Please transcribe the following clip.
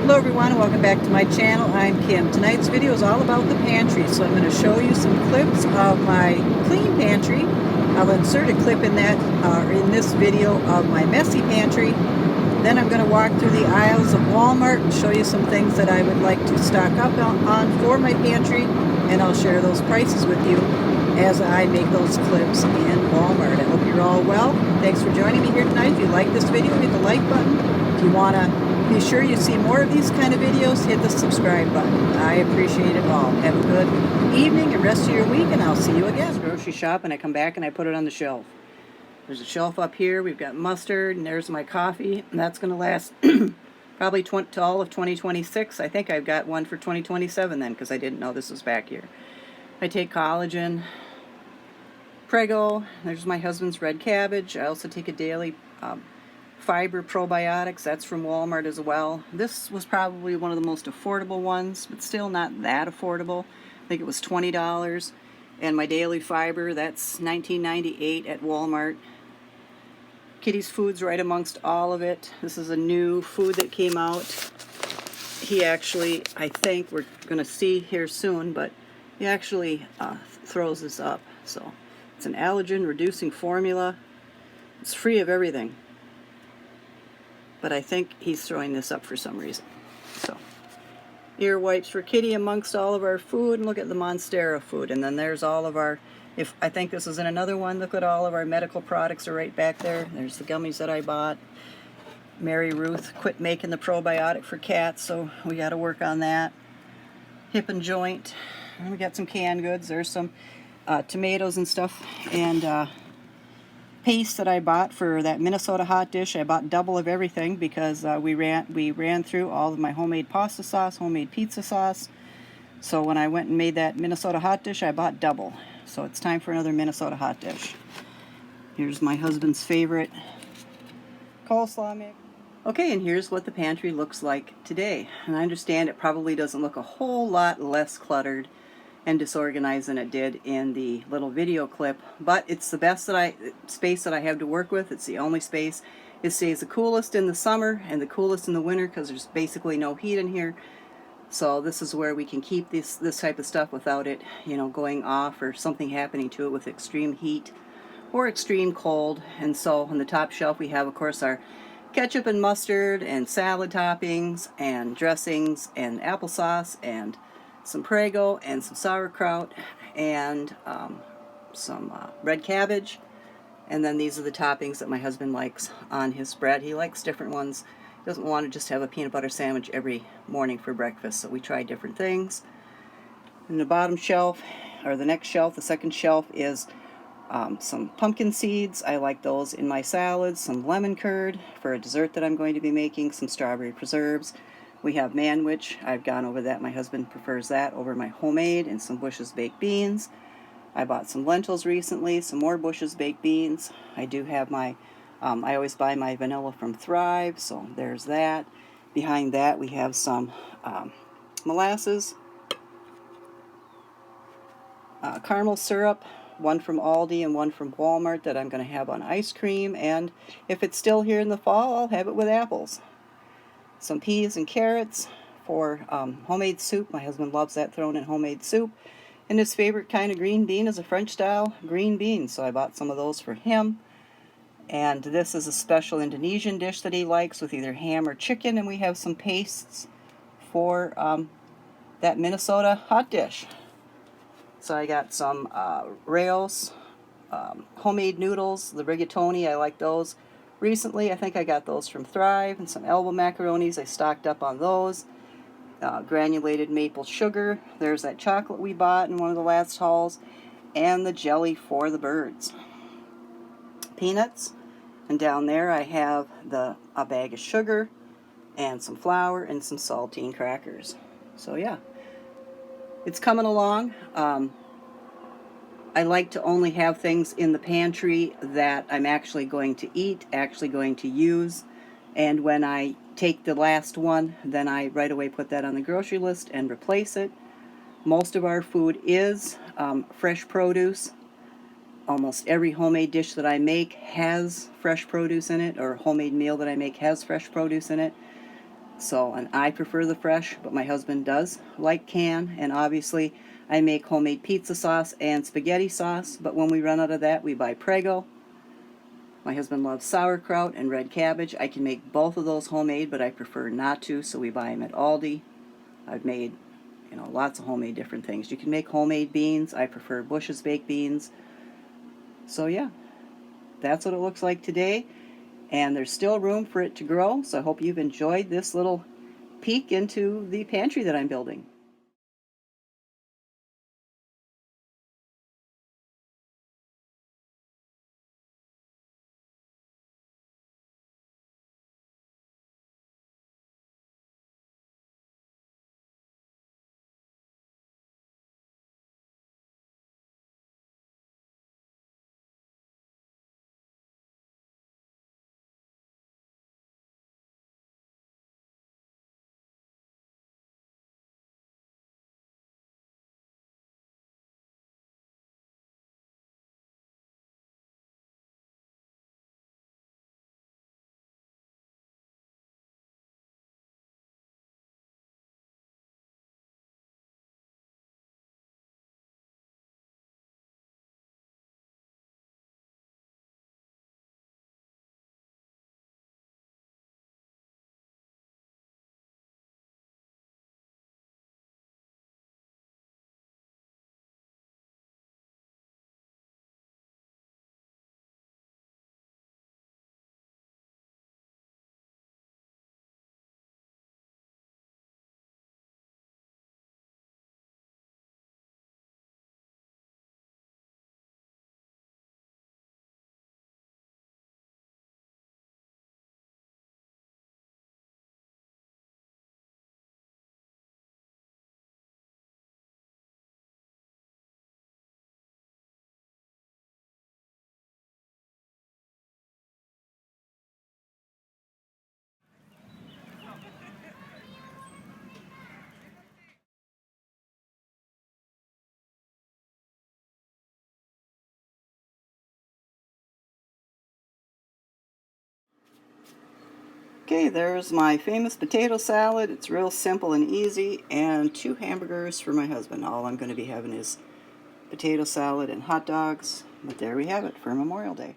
Hello everyone and welcome back to my channel. I'm Kim. Tonight's video is all about the pantry, so I'm going to show you some clips of my clean pantry. I'll insert a clip in that in this video of my messy pantry. Then I'm going to walk through the aisles of Walmart and show you some things that I would like to stock up on for my pantry, and I'll share those prices with you as I make those clips in Walmart. I hope you're all well. Thanks for joining me here tonight. If you like this video, hit the like button. If you want to be sure you see more of these kind of videos, hit the subscribe button. I appreciate it all. Have a good evening and rest of your week, and I'll see you again. Grocery shop, and I come back and I put it on the shelf. There's a shelf up here. We've got mustard, and there's my coffee, and that's going to last probably to all of 2026. I think I've got one for 2027 then, because I didn't know this was back here. I take collagen, Prego. There's my husband's red cabbage. I also take a daily fiber probiotics. That's from Walmart as well. This was probably one of the most affordable ones, but still not that affordable. I think it was $20. And my daily fiber, that's $19.98 at Walmart. Kitty's food's right amongst all of it. This is a new food that came out. He actually, I think we're going to see here soon, but he actually throws this up. So it's an allergen reducing formula. It's free of everything. But I think he's throwing this up for some reason. So, ear wipes for Kitty amongst all of our food. And look at the Monstera food. And then there's all of our, if I think this is in another one, look at all of our medical products are right back there. There's the gummies that I bought. Mary Ruth quit making the probiotic for cats, so we got to work on that. Hip and joint. And we got some canned goods. There's some tomatoes and stuff. And paste that I bought for that Minnesota hot dish. I bought double of everything because we ran through all of my homemade pasta sauce, homemade pizza sauce. So when I went and made that Minnesota hot dish, I bought double. So it's time for another Minnesota hot dish. Here's my husband's favorite coleslaw mix. Okay, and here's what the pantry looks like today. And I understand it probably doesn't look a whole lot less cluttered and disorganized than it did in the little video clip, but it's the best space that I have to work with. It's the only space. It stays the coolest in the summer and the coolest in the winter because there's basically no heat in here. So this is where we can keep this type of stuff without it, going off or something happening to it with extreme heat or extreme cold. And so on the top shelf we have, of course, our ketchup and mustard and salad toppings and dressings and applesauce and some Prego and some sauerkraut and some red cabbage. And then these are the toppings that my husband likes on his bread. He likes different ones. He doesn't want to just have a peanut butter sandwich every morning for breakfast, so we try different things. And the bottom shelf, or the next shelf, the second shelf, is some pumpkin seeds. I like those in my salads. Some lemon curd for a dessert that I'm going to be making. Some strawberry preserves. We have Manwich. I've gone over that. My husband prefers that over my homemade, and some Bush's baked beans. I bought some lentils recently, some more Bush's baked beans. I do have my, I always buy my vanilla from Thrive, so there's that. Behind that we have some molasses, caramel syrup, one from Aldi and one from Walmart that I'm going to have on ice cream, and if it's still here in the fall, I'll have it with apples. Some peas and carrots for homemade soup. My husband loves that thrown in homemade soup. And his favorite kind of green bean is a French style green bean. So I bought some of those for him. And this is a special Indonesian dish that he likes with either ham or chicken. And we have some pastes for that Minnesota hot dish. So I got some rails, homemade noodles, the rigatoni. I like those. Recently, I think I got those from Thrive, and some elbow macaronis. I stocked up on those. Granulated maple sugar. There's that chocolate we bought in one of the last hauls. And the jelly for the birds. Peanuts. And down there I have a bag of sugar and some flour and some saltine crackers. So yeah, it's coming along. I like to only have things in the pantry that I'm actually going to eat, actually going to use. And when I take the last one, then I right away put that on the grocery list and replace it. Most of our food is fresh produce. Almost every homemade dish that I make has fresh produce in it, or a homemade meal that I make has fresh produce in it. So, and I prefer the fresh, but my husband does like can. And obviously, I make homemade pizza sauce and spaghetti sauce, but when we run out of that, we buy Prego. My husband loves sauerkraut and red cabbage. I can make both of those homemade, but I prefer not to, so we buy them at Aldi. I've made, lots of homemade different things. You can make homemade beans. I prefer Bush's baked beans. So yeah, that's what it looks like today. And there's still room for it to grow, so I hope you've enjoyed this little peek into the pantry that I'm building. Okay, there's my famous potato salad. It's real simple and easy, and 2 hamburgers for my husband. All I'm going to be having is potato salad and hot dogs. But there we have it for Memorial Day.